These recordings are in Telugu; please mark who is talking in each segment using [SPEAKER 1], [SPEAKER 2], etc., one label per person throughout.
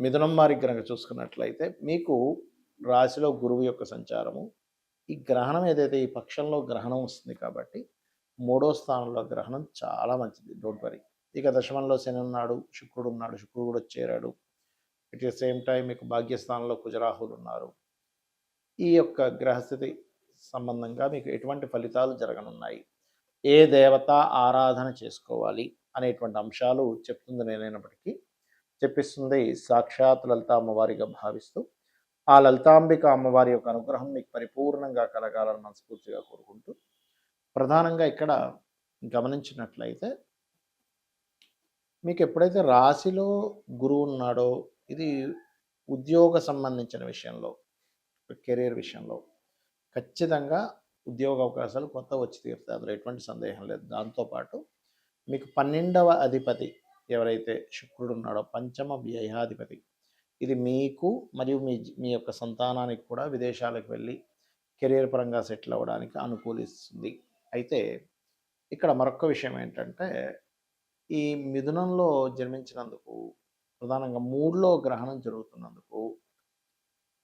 [SPEAKER 1] మిథునం వారికి గనక చూసుకున్నట్లయితే మీకు రాశిలో గురువు యొక్క సంచారము, ఈ గ్రహణం ఏదైతే ఈ పక్షంలో గ్రహణం వస్తుంది కాబట్టి మూడో స్థానంలో గ్రహణం చాలా మంచిది. Don't worry. ఇక దశమంలో శని ఉన్నాడు, శుక్రుడు ఉన్నాడు, శుక్రుడు కూడా చేరాడు. ఎట్ ది సేమ్ టైం మీకు భాగ్యస్థానంలో కుజరాహులు ఉన్నారు. ఈ యొక్క గ్రహస్థితి సంబంధంగా మీకు ఎటువంటి ఫలితాలు జరగనున్నాయి, ఏ దేవత ఆరాధన చేసుకోవాలి అనేటువంటి అంశాలు చెప్తుంది నేనైనప్పటికీ చెప్పిస్తుంది సాక్షాత్ లలిత అమ్మవారిగా భావిస్తూ ఆ లలితాంబిక అమ్మవారి యొక్క అనుగ్రహం మీకు పరిపూర్ణంగా కలగాలని మనస్ఫూర్తిగా కోరుకుంటూ ప్రధానంగా ఇక్కడ గమనించినట్లయితే మీకు ఎప్పుడైతే రాశిలో గురువు ఉన్నాడో ఇది ఉద్యోగ సంబంధించిన విషయంలో, కెరీర్ విషయంలో ఖచ్చితంగా ఉద్యోగ అవకాశాలు కొత్త వచ్చి తీరుతాయి, అందులో ఎటువంటి సందేహం లేదు. దాంతోపాటు మీకు 12వ అధిపతి ఎవరైతే శుక్రుడు ఉన్నాడో పంచమ వ్యయాధిపతి, ఇది మీకు మరియు మీ యొక్క సంతానానికి కూడా విదేశాలకు వెళ్ళి కెరీర్ పరంగా సెటిల్ అవ్వడానికి అనుకూలిస్తుంది. అయితే ఇక్కడ మరొక విషయం ఏంటంటే ఈ మిథునంలో జన్మించినందుకు ప్రధానంగా 3లో గ్రహణం జరుగుతున్నందుకు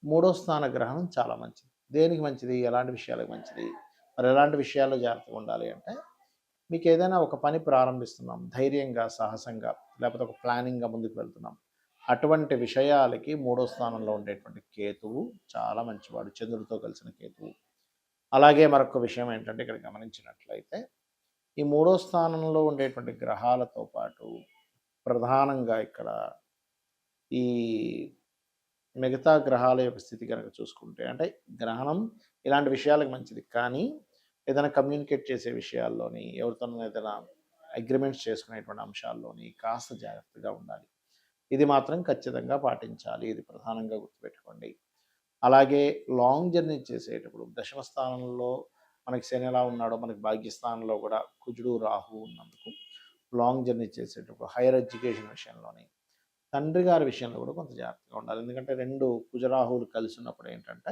[SPEAKER 1] మూడో స్థాన గ్రహణం చాలా మంచిది. దేనికి మంచిది, ఎలాంటి విషయాలకు మంచిది, మరి ఎలాంటి విషయాల్లో జాగ్రత్తగా ఉండాలి అంటే మీకు ఏదైనా ఒక పని ప్రారంభిస్తున్నాం ధైర్యంగా సాహసంగా లేకపోతే ఒక ప్లానింగ్గా ముందుకు వెళ్తున్నాం, అటువంటి విషయాలకి మూడో స్థానంలో ఉండేటువంటి కేతువు చాలా మంచివాడు, చంద్రుడితో కలిసిన కేతువు. అలాగే మరొక విషయం ఏంటంటే ఇక్కడ గమనించినట్లయితే ఈ మూడో స్థానంలో ఉండేటువంటి గ్రహాలతో పాటు ప్రధానంగా ఇక్కడ ఈ మిగతా గ్రహాల యొక్క స్థితి కనుక చూసుకుంటే అంటే గ్రహణం ఇలాంటి విషయాలకు మంచిది, కానీ ఏదైనా కమ్యూనికేట్ చేసే విషయాల్లోని ఎవరితోనైనా ఏదైనా అగ్రిమెంట్స్ చేసుకునేటువంటి అంశాల్లోని కాస్త జాగ్రత్తగా ఉండాలి. ఇది మాత్రం ఖచ్చితంగా పాటించాలి, ఇది ప్రధానంగా గుర్తుపెట్టుకోండి. అలాగే లాంగ్ జర్నీ చేసేటప్పుడు దశమ స్థానంలో మనకి శని ఎలా ఉన్నాడో మనకి భాగ్యస్థానంలో కూడా కుజుడు రాహు ఉన్నందుకు లాంగ్ జర్నీ చేసేటప్పుడు హైయర్ ఎడ్యుకేషన్ విషయంలోని తండ్రి గారి విషయంలో కూడా కొంత జాగ్రత్తగా ఉండాలి. ఎందుకంటే 2 కుజరాహువులు కలిసి ఉన్నప్పుడు ఏంటంటే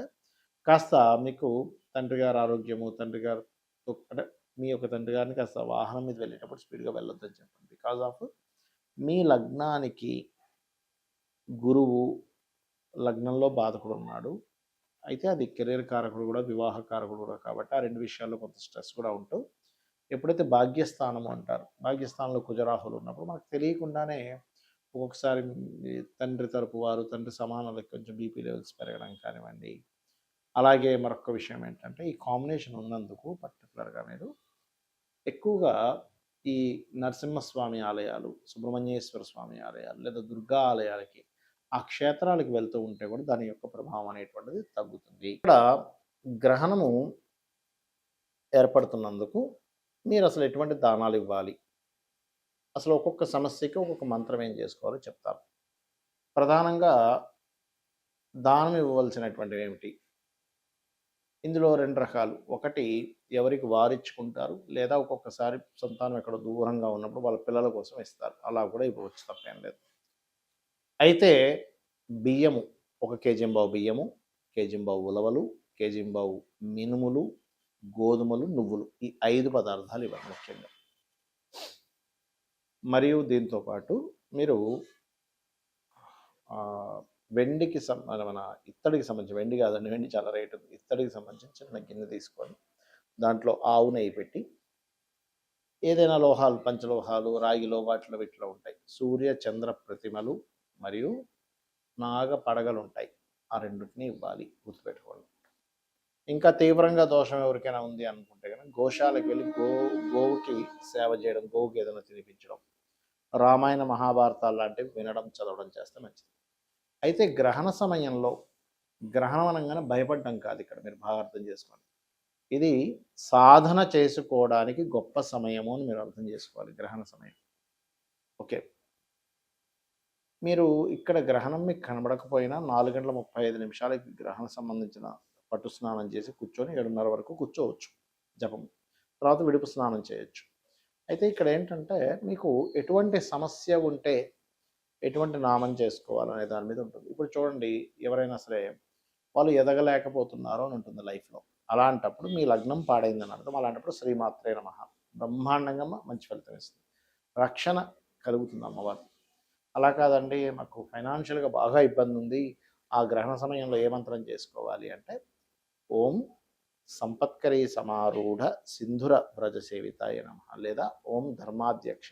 [SPEAKER 1] కాస్త మీకు తండ్రి గారి ఆరోగ్యము, తండ్రి గారితో అంటే మీ యొక్క తండ్రి గారిని కాస్త వాహనం మీద వెళ్ళేటప్పుడు స్పీడ్గా వెళ్ళొద్దని చెప్పండి. బికాజ్ ఆఫ్ మీ లగ్నానికి గురువు లగ్నంలో బాధకుడు ఉన్నాడు. అయితే అది కెరీర్ కారకుడు కూడా, వివాహ కారకుడు కూడా, కాబట్టి ఆ 2 విషయాల్లో కొంత స్ట్రెస్ కూడా ఉంటూ ఎప్పుడైతే భాగ్యస్థానము అంటారు, భాగ్యస్థానంలో కుజరాహులు ఉన్నప్పుడు మనకు తెలియకుండానే ఒక్కొక్కసారి తండ్రి తరపు వారు, తండ్రి సమానులకు కొంచెం బీపీ లెవెల్స్ పెరగడం కానివ్వండి. అలాగే మరొక విషయం ఏంటంటే ఈ కాంబినేషన్ ఉన్నందుకు పర్టికులర్గా మీరు ఎక్కువగా ఈ నరసింహస్వామి ఆలయాలు, సుబ్రహ్మణ్యేశ్వర స్వామి ఆలయాలు లేదా దుర్గా ఆలయాలకి ఆ క్షేత్రాలకు వెళ్తూ ఉంటే కూడా దాని యొక్క ప్రభావం అనేటువంటిది తగ్గుతుంది. ఇక్కడ గ్రహణము ఏర్పడుతున్నందుకు మీరు అసలు ఎటువంటి దానాలు ఇవ్వాలి, అసలు ఒక్కొక్క సమస్యకి ఒక్కొక్క మంత్రం ఏం చేసుకోవాలో చెప్తారు. ప్రధానంగా దానం ఇవ్వవలసినటువంటివి ఏమిటి, ఇందులో 2 రకాలు. ఒకటి ఎవరికి వారిచ్చుకుంటారు, లేదా ఒక్కొక్కసారి సంతానం ఎక్కడో దూరంగా ఉన్నప్పుడు వాళ్ళ పిల్లల కోసం ఇస్తారు, అలా కూడా ఇవ్వవచ్చు, తప్పేం లేదు. అయితే బియ్యము 1 కేజీంబావు బియ్యము, కేజీంబావు ఉలవలు, కేజీంబావు మినుములు, గోధుమలు, నువ్వులు, ఈ 5 పదార్థాలు ఇవ్వాలి ముఖ్యంగా. మరియు దీంతో పాటు మీరు వెండికి మన ఇత్తడికి సంబంధించి, వెండి కాదండి, వెండి చాలా రేటు ఉంది, ఇత్తడికి సంబంధించి చిన్న గిన్నె తీసుకొని దాంట్లో ఆవు నెయ్యి పెట్టి ఏదైనా లోహాలు, పంచలోహాలు, రాగిలో వాటిలో వీటిలో ఉంటాయి, సూర్య చంద్ర ప్రతిమలు మరియు నాగ పడగలు ఉంటాయి, ఆ రెండింటిని ఇవ్వాలి, గుర్తుపెట్టుకోండి. ఇంకా తీవ్రంగా దోషం ఎవరికైనా ఉంది అనుకుంటే కనుక గోశాలకు వెళ్ళి గోవుకి సేవ చేయడం, గోవుకి ఏదైనా తినిపించడం, రామాయణ మహాభారతాలు లాంటివి వినడం, చదవడం చేస్తే మంచిది. అయితే గ్రహణ సమయంలో, గ్రహణం అనగానే భయపడడం కాదు, ఇక్కడ మీరు బాగా అర్థం చేసుకోండి, ఇది సాధన చేసుకోవడానికి గొప్ప సమయము అని మీరు అర్థం చేసుకోవాలి గ్రహణ సమయం. ఓకే, మీరు ఇక్కడ గ్రహణం మీకు కనబడకపోయినా 4:35 గ్రహణ సంబంధించిన పట్టు స్నానం చేసి కూర్చొని 7:30 వరకు కూర్చోవచ్చు జపం, తర్వాత విడుపు స్నానం చేయొచ్చు. అయితే ఇక్కడ ఏంటంటే మీకు ఎటువంటి సమస్య ఉంటే ఎటువంటి నామం చేసుకోవాలనే దాని మీద ఉంటుంది. ఇప్పుడు చూడండి, ఎవరైనా సరే వాళ్ళు ఎదగలేకపోతున్నారు అని ఉంటుంది లైఫ్లో, అలాంటప్పుడు మీ లగ్నం పాడైందని అర్థం. అలాంటప్పుడు శ్రీమాత్రే నమః బ్రహ్మాండంగా మంచి ఫలితం ఇస్తుంది, రక్షణ కలుగుతుంది అమ్మవారు. అలా కాదండి మాకు ఫైనాన్షియల్గా బాగా ఇబ్బంది ఉంది, ఆ గ్రహణ సమయంలో ఏ మంత్రం చేసుకోవాలి అంటే ఓం సంపత్కరీ సమారూఢ సింధుర వ్రజ సేవితాయ నమ, లేదా ఓం ధర్మాధ్యక్ష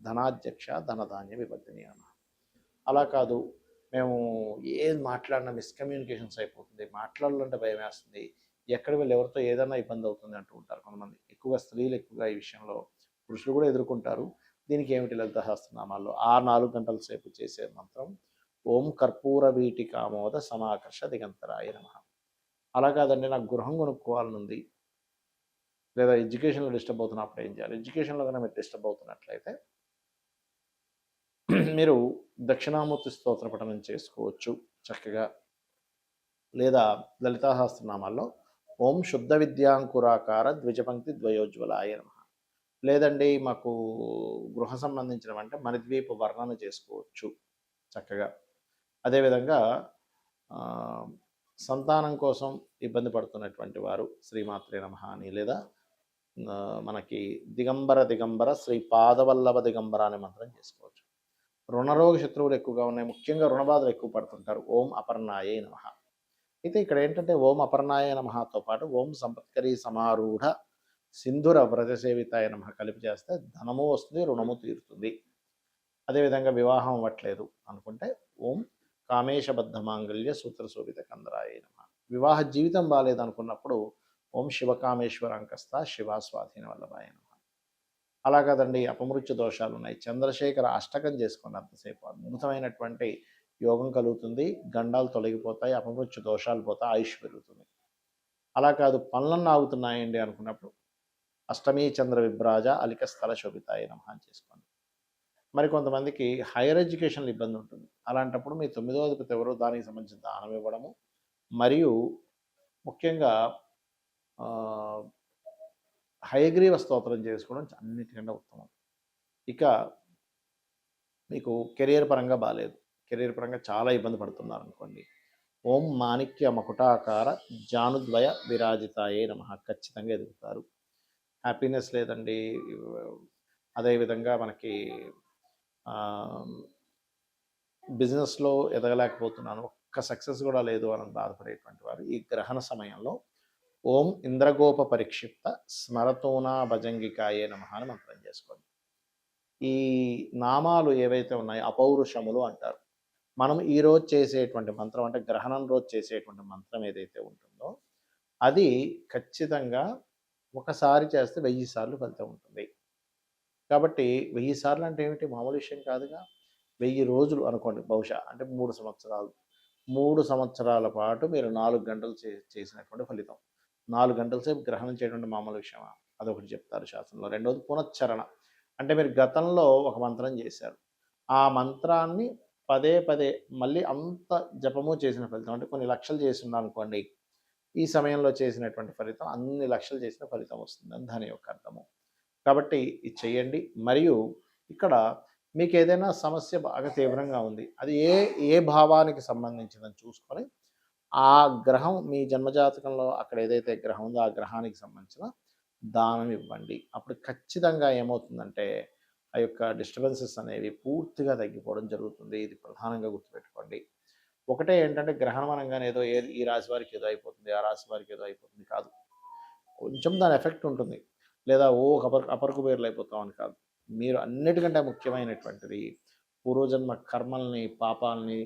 [SPEAKER 1] ధనాధ్యక్ష ధనధాన్య విభర్తిని నమ. అలా కాదు మేము ఏది మాట్లాడినా మిస్కమ్యూనికేషన్స్ అయిపోతుంది, మాట్లాడాలంటే భయం వేస్తుంది, ఎక్కడ వీళ్ళు ఎవరితో ఏదైనా ఇబ్బంది అవుతుంది అంటూ ఉంటారు కొంతమంది. ఎక్కువగా స్త్రీలు ఎక్కువగా ఈ విషయంలో, పురుషులు కూడా ఎదుర్కొంటారు. దీనికి ఏమిటి లలిత సహస్రనామాల్లో ఆ 4 గంటల సేపు చేసే మంత్రం ఓం కర్పూర వీటికామోద సమాకర్ష దిగంతరాయ నమ. అలా కాదండి నాకు గృహం కొనుక్కోవాలనుంది, లేదా ఎడ్యుకేషన్లో డిస్టర్బ్ అవుతున్నప్పుడు ఏం చేయాలి? ఎడ్యుకేషన్లో కన్నా మీరు డిస్టర్బ్ అవుతున్నట్లయితే మీరు దక్షిణామూర్తి స్తోత్ర పఠనం చేసుకోవచ్చు చక్కగా, లేదా లలితా సహస్రనామాల్లో ఓం శుద్ధ విద్యాంకురాకార ద్విజపంక్తి ద్వయోజ్వలాయ నమ. లేదండి మాకు గృహ సంబంధించిన అంటే మణిద్వీప వర్ణన చేసుకోవచ్చు చక్కగా. అదేవిధంగా సంతానం కోసం ఇబ్బంది పడుతున్నటువంటి వారు శ్రీమాత్రే నమః అని, లేదా మనకి దిగంబర దిగంబర శ్రీ పాదవల్లభ దిగంబర అనే మంత్రం చేసుకోవచ్చు. రుణరోగ శత్రువులు ఎక్కువగా ఉన్నాయి, ముఖ్యంగా రుణబాధలు ఎక్కువ పడుతుంటారు, ఓం అపర్ణాయే నమః. అయితే ఇక్కడ ఏంటంటే ఓం అపర్ణాయ నమఃతో పాటు ఓం సంపత్కరీ సమారూఢ సింధుర వ్రజసేవితాయ నమః కలిపి చేస్తే ధనము వస్తుంది, రుణము తీరుతుంది. అదేవిధంగా వివాహం అవ్వట్లేదు అనుకుంటే ఓం కామేశబద్ధ మాంగళ్య సూత్ర శోభిత కందరాయ నమః. వివాహ జీవితం బాగాలేదు అనుకున్నప్పుడు ఓం శివకామేశ్వరాంకస్త శివ స్వాధీన వల్లభాయ నమః. అలా కదండి అపమృత్యు దోషాలు ఉన్నాయి, చంద్రశేఖర అష్టకం చేసుకున్నంతసేపు అద్భుతమైనటువంటి యోగం కలుగుతుంది, గండాలు తొలగిపోతాయి, అపమృత్యు దోషాలు పోతాయి, ఆయుష్ పెరుగుతుంది. అలా కాదు పనులన్నీ ఆగుతున్నాయండి అనుకున్నప్పుడు అష్టమీ చంద్ర విభ్రాజ అలిక స్థల శోభితాయ నమః అని చేసుకోండి. మరి కొంతమందికి హైయర్ ఎడ్యుకేషన్లో ఇబ్బంది ఉంటుంది, అలాంటప్పుడు మీ 9వ అధిపతి ఎవరో దానికి సంబంధించిన దానం ఇవ్వడము, మరియు ముఖ్యంగా హయగ్రీవ స్తోత్రం చేసుకోవడం అన్నిటికంటే ఉత్తమం. ఇక మీకు కెరియర్ పరంగా బాగాలేదు, కెరీర్ పరంగా చాలా ఇబ్బంది పడుతున్నారు అనుకోండి, ఓం మాణిక్య మకుటాకార జానుద్వయ విరాజితాయే నమః. ఖచ్చితంగా ఎదుగుతారు. హ్యాపీనెస్ లేదండి, అదేవిధంగా మనకి బిజినెస్లో ఎదగలేకపోతున్నాను, ఒక్క సక్సెస్ కూడా లేదు అని బాధపడేటువంటి వారు ఈ గ్రహణ సమయంలో ఓం ఇంద్రగోప పరిక్షిప్త స్మరతోనా భజంగికాయే నమః అని మంత్రం చేసుకోండి. ఈ నామాలు ఏవైతే ఉన్నాయో అపౌరుషములు అంటారు. మనం ఈరోజు చేసేటువంటి మంత్రం అంటే గ్రహణం రోజు చేసేటువంటి మంత్రం ఏదైతే ఉంటుందో అది ఖచ్చితంగా ఒకసారి చేస్తే 1000 సార్లు ఫలితం ఉంటుంది. కాబట్టి 1000 సార్లు అంటే ఏమిటి, మామూలు విషయం కాదుగా. 1000 రోజులు అనుకోండి బహుశా, అంటే 3 సంవత్సరాలు. 3 సంవత్సరాల పాటు మీరు 4 గంటలు చేసినటువంటి ఫలితం. 4 గంటల సేపు గ్రహణం చేయడం మామూలు విషయమా? అదొకటి చెప్తారు శాస్త్రంలో. రెండవది పునశ్చరణ, అంటే మీరు గతంలో ఒక మంత్రం చేశారు, ఆ మంత్రాన్ని పదే పదే మళ్ళీ అంత జపము చేసిన ఫలితం, అంటే కొన్ని లక్షలు చేసి ఉన్నారనుకోండి, ఈ సమయంలో చేసినటువంటి ఫలితం అన్ని లక్షలు చేసిన ఫలితం వస్తుందని దాని యొక్క అర్థము. కాబట్టి ఇది చెయ్యండి. మరియు ఇక్కడ మీకు ఏదైనా సమస్య బాగా తీవ్రంగా ఉంది, అది ఏ ఏ భావానికి సంబంధించిందని చూసుకొని ఆ గ్రహం మీ జన్మజాతకంలో అక్కడ ఏదైతే గ్రహం ఉందో ఆ గ్రహానికి సంబంధించిన దానం ఇవ్వండి. అప్పుడు ఖచ్చితంగా ఏమవుతుందంటే ఆ యొక్క డిస్టర్బెన్సెస్ అనేవి పూర్తిగా తగ్గిపోవడం జరుగుతుంది. ఇది ప్రధానంగా గుర్తుపెట్టుకోండి. ఒకటే ఏంటంటే గ్రహణం అనగానే ఏదో ఈ రాశి వారికి ఏదో అయిపోతుంది, ఆ రాశి వారికి ఏదో అయిపోతుంది కాదు. కొంచెం దాని ఎఫెక్ట్ ఉంటుంది, లేదా అపర కుబేర్లు అయిపోతామని కాదు. మీరు అన్నిటికంటే ముఖ్యమైనటువంటిది పూర్వజన్మ కర్మల్ని పాపాలని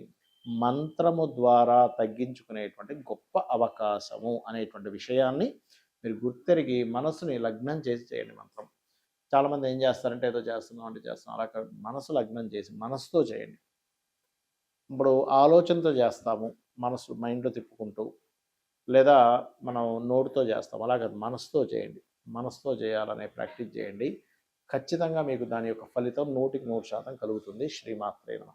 [SPEAKER 1] మంత్రము ద్వారా తగ్గించుకునేటువంటి గొప్ప అవకాశము అనేటువంటి విషయాన్ని మీరు గుర్తెరిగి మనసుని లగ్నం చేసి చేయండి మంత్రం. చాలామంది ఏం చేస్తారంటే ఏదో చేస్తున్నాం అంటే చేస్తున్నాం, అలా మనసు లగ్నం చేసి మనసుతో చేయండి. ఇప్పుడు ఆలోచనతో చేస్తాము, మనసు మైండ్లో తిప్పుకుంటూ, లేదా మనం నోటితో చేస్తాం, అలా కాదు మనసుతో చేయండి. మనసుతో చేయాలనే ప్రాక్టీస్ చేయండి. ఖచ్చితంగా మీకు దాని యొక్క ఫలితం 100% కలుగుతుంది. శ్రీమాత్రే నమః.